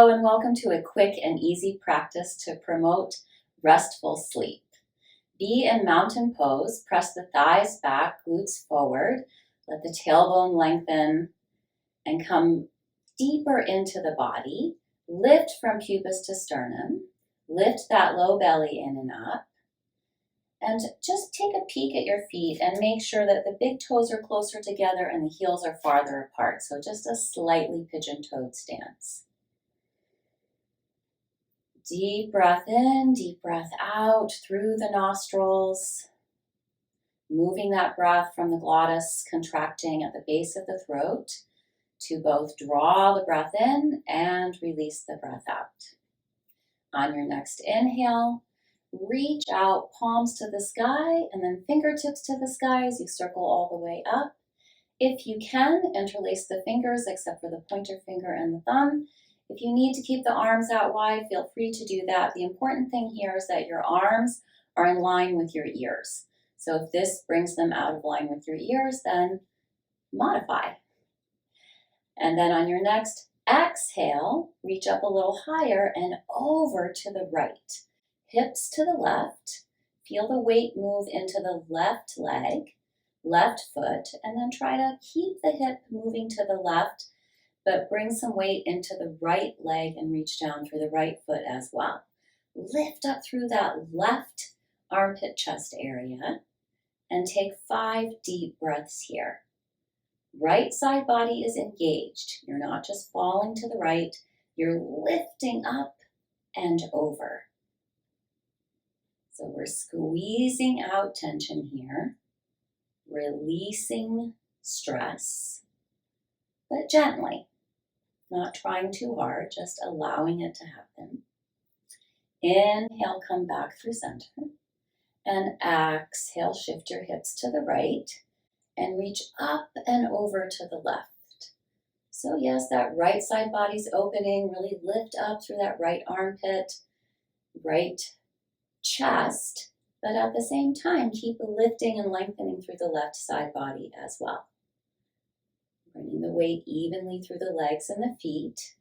Hello and welcome to a quick and easy practice to promote restful sleep. Be in mountain pose, press the thighs back, glutes forward, let the tailbone lengthen and come deeper into the body. Lift from pubis to sternum, lift that low belly in and up, and just take a peek at your feet and make sure that the big toes are closer together and the heels are farther apart. So just a slightly pigeon-toed stance. Deep breath in, deep breath out through the nostrils, moving that breath from the glottis contracting at the base of the throat to both draw the breath in and release the breath out. On your next inhale, reach out, palms to the sky and then fingertips to the sky as you circle all the way up. If you can, interlace the fingers except for the pointer finger and the thumb. If you need to keep the arms out wide, feel free to do that. The important thing here is that your arms are in line with your ears. So if this brings them out of line with your ears, then modify. And then on your next exhale, reach up a little higher and over to the right. Hips to the left. Feel the weight move into the left leg, left foot, and then try to keep the hip moving to the left, but bring some weight into the right leg and reach down through the right foot as well. Lift up through that left armpit chest area and take 5 deep breaths here. Right side body is engaged. You're not just falling to the right, you're lifting up and over. So we're squeezing out tension here, releasing stress, but gently. Not trying too hard, just allowing it to happen. Inhale, come back through center. And exhale, shift your hips to the right and reach up and over to the left. So yes, that right side body's opening. Really lift up through that right armpit, right chest, but at the same time, keep lifting and lengthening through the left side body as well. Bringing the weight evenly through the legs and the feet.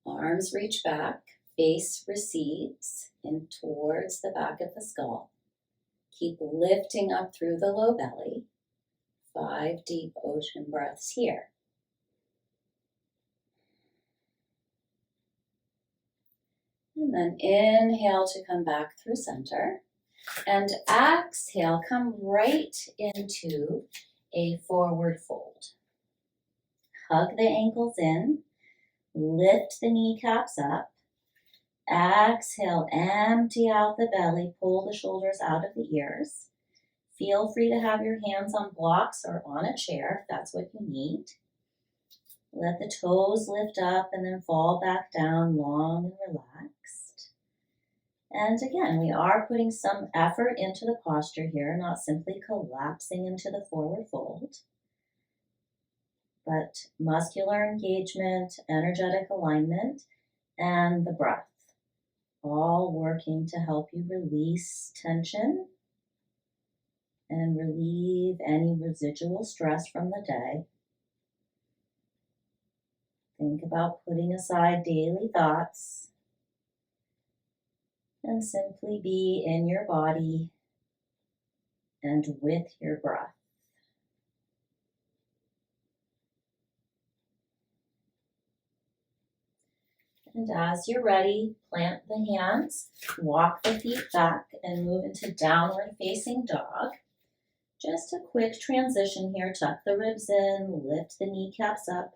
Arms reach back, face recedes in towards the back of the skull. Keep lifting up through the low belly. 5 deep ocean breaths here. And then inhale to come back through center. And exhale, come right into a forward fold. Hug the ankles in, lift the kneecaps up. Exhale, empty out the belly, pull the shoulders out of the ears. Feel free to have your hands on blocks or on a chair if that's what you need. Let the toes lift up and then fall back down long and relaxed. And again, we are putting some effort into the posture here, not simply collapsing into the forward fold. But muscular engagement, energetic alignment, and the breath, all working to help you release tension and relieve any residual stress from the day. Think about putting aside daily thoughts and simply be in your body and with your breath. And as you're ready, plant the hands, walk the feet back, and move into downward facing dog. Just a quick transition here. Tuck the ribs in, lift the kneecaps up.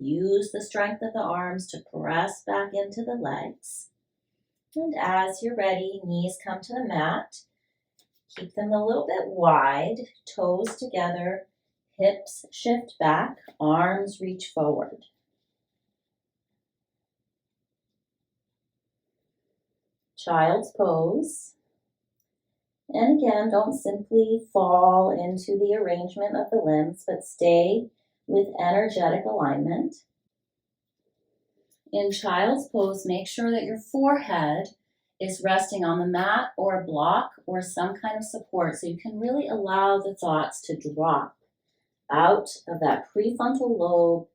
Use the strength of the arms to press back into the legs. And as you're ready, knees come to the mat. Keep them a little bit wide, toes together, hips shift back, arms reach forward. Child's pose. And again, don't simply fall into the arrangement of the limbs, but stay with energetic alignment. In child's pose, make sure that your forehead is resting on the mat or a block or some kind of support so you can really allow the thoughts to drop out of that prefrontal lobe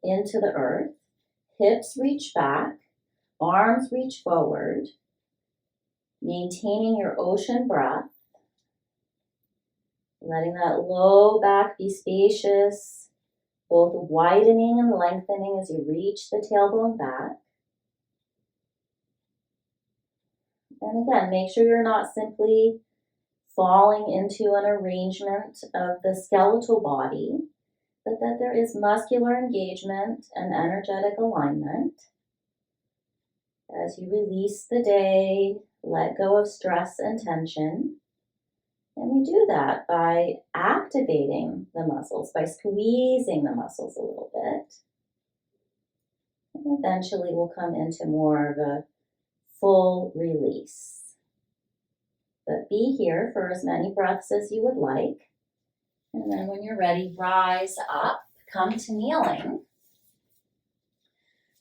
into the earth. Hips reach back, arms reach forward, maintaining your ocean breath, letting that low back be spacious, both widening and lengthening as you reach the tailbone back. And again, make sure you're not simply falling into an arrangement of the skeletal body, but that there is muscular engagement and energetic alignment. As you release the day, let go of stress and tension. And we do that by activating the muscles, by squeezing the muscles a little bit. And eventually we'll come into more of a full release. But be here for as many breaths as you would like. And then when you're ready, rise up, come to kneeling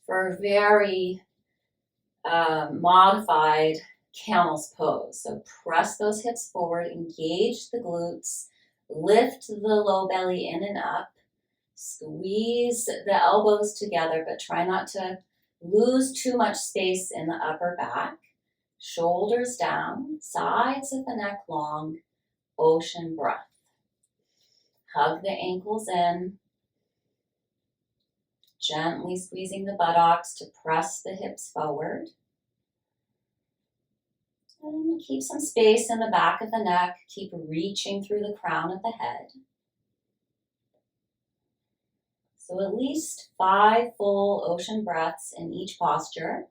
for a very modified camel's pose. So press those hips forward, engage the glutes, lift the low belly in and up, squeeze the elbows together, but try not to lose too much space in the upper back. Shoulders down, sides of the neck long, ocean breath. Hug the ankles in, gently squeezing the buttocks to press the hips forward. And keep some space in the back of the neck. Keep reaching through the crown of the head. So at least 5 full ocean breaths in each posture,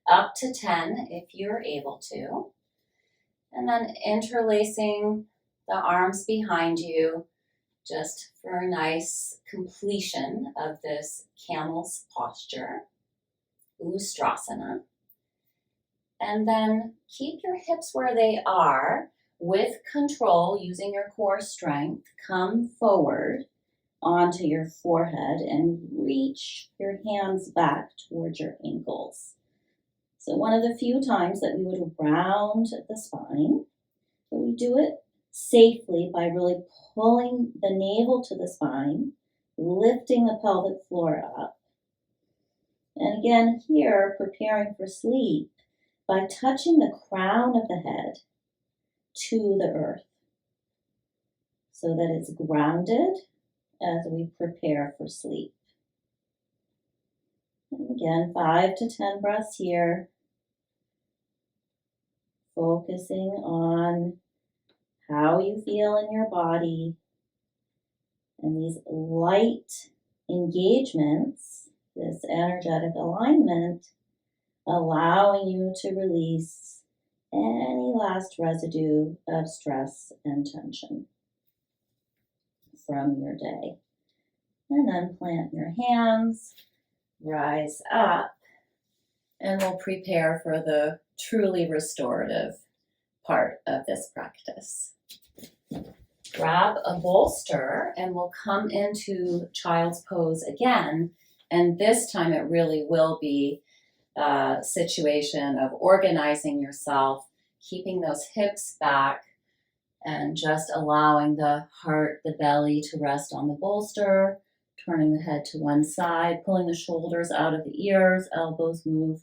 up to 10 if you're able to. And then interlacing the arms behind you just for a nice completion of this camel's posture, Ustrasana. And then keep your hips where they are with control, using your core strength. Come forward onto your forehead and reach your hands back towards your ankles. So one of the few times that we would round the spine, but we do it safely by really pulling the navel to the spine, lifting the pelvic floor up. And again here, preparing for sleep by touching the crown of the head to the earth so that it's grounded as we prepare for sleep. And again, 5 to 10 breaths here, focusing on how you feel in your body and these light engagements, this energetic alignment, allowing you to release any last residue of stress and tension from your day. And then plant your hands, rise up, and we'll prepare for the truly restorative part of this practice. Grab a bolster and we'll come into child's pose again. And this time it really will be a situation of organizing yourself, keeping those hips back, and just allowing the heart, the belly to rest on the bolster, turning the head to one side, pulling the shoulders out of the ears, elbows move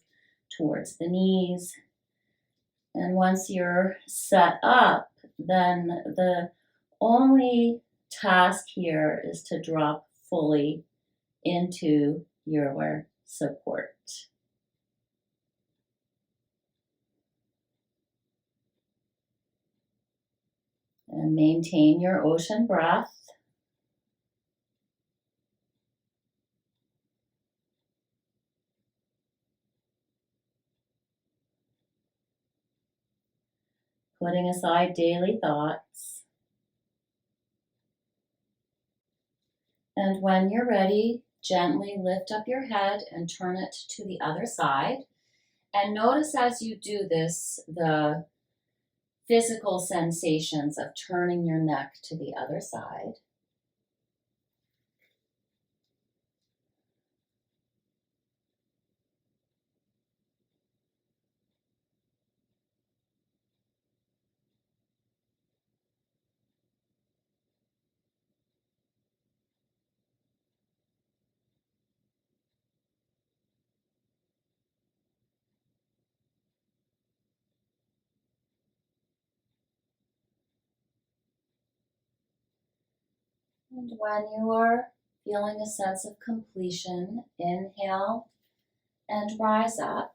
towards the knees. And once you're set up, then the only task here is to drop fully into your support. And maintain your ocean breath. Putting aside daily thoughts. And when you're ready, gently lift up your head and turn it to the other side. And notice as you do this, the physical sensations of turning your neck to the other side. And when you are feeling a sense of completion, inhale and rise up.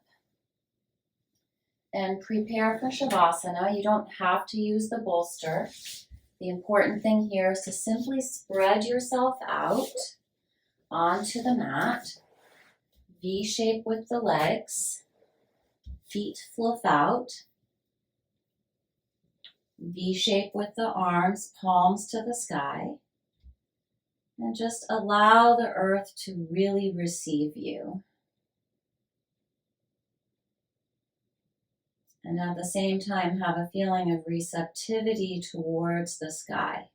And prepare for Shavasana. You don't have to use the bolster. The important thing here is to simply spread yourself out onto the mat. V shape with the legs. Feet fluff out. V shape with the arms, palms to the sky. And just allow the earth to really receive you. And at the same time, have a feeling of receptivity towards the sky.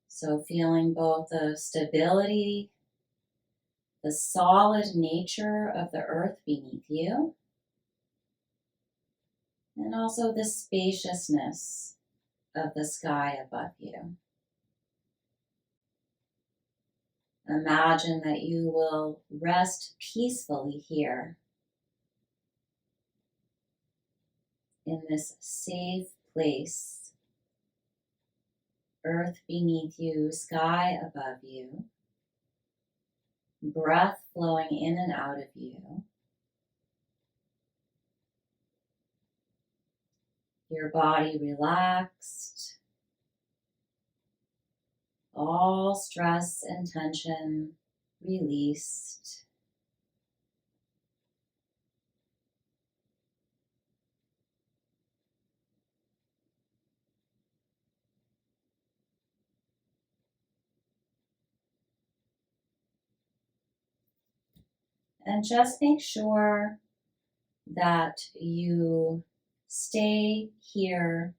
So feeling both the stability, the solid nature of the earth beneath you, and also the spaciousness of the sky above you. Imagine that you will rest peacefully here in this safe place. Earth beneath you, sky above you, breath flowing in and out of you. Your body relaxed. All stress and tension released. And just make sure that you stay here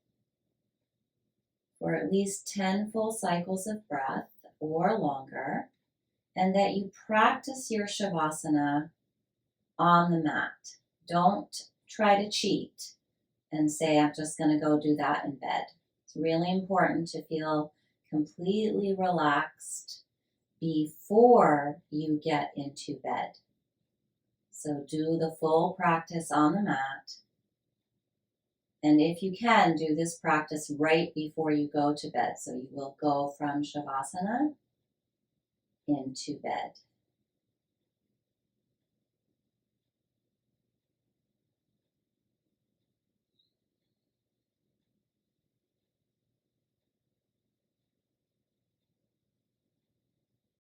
for at least 10 full cycles of breath or longer, and that you practice your Shavasana on the mat. Don't try to cheat and say, I'm just going to go do that in bed. It's really important to feel completely relaxed before you get into bed. So do the full practice on the mat. And if you can, do this practice right before you go to bed. So you will go from Shavasana into bed.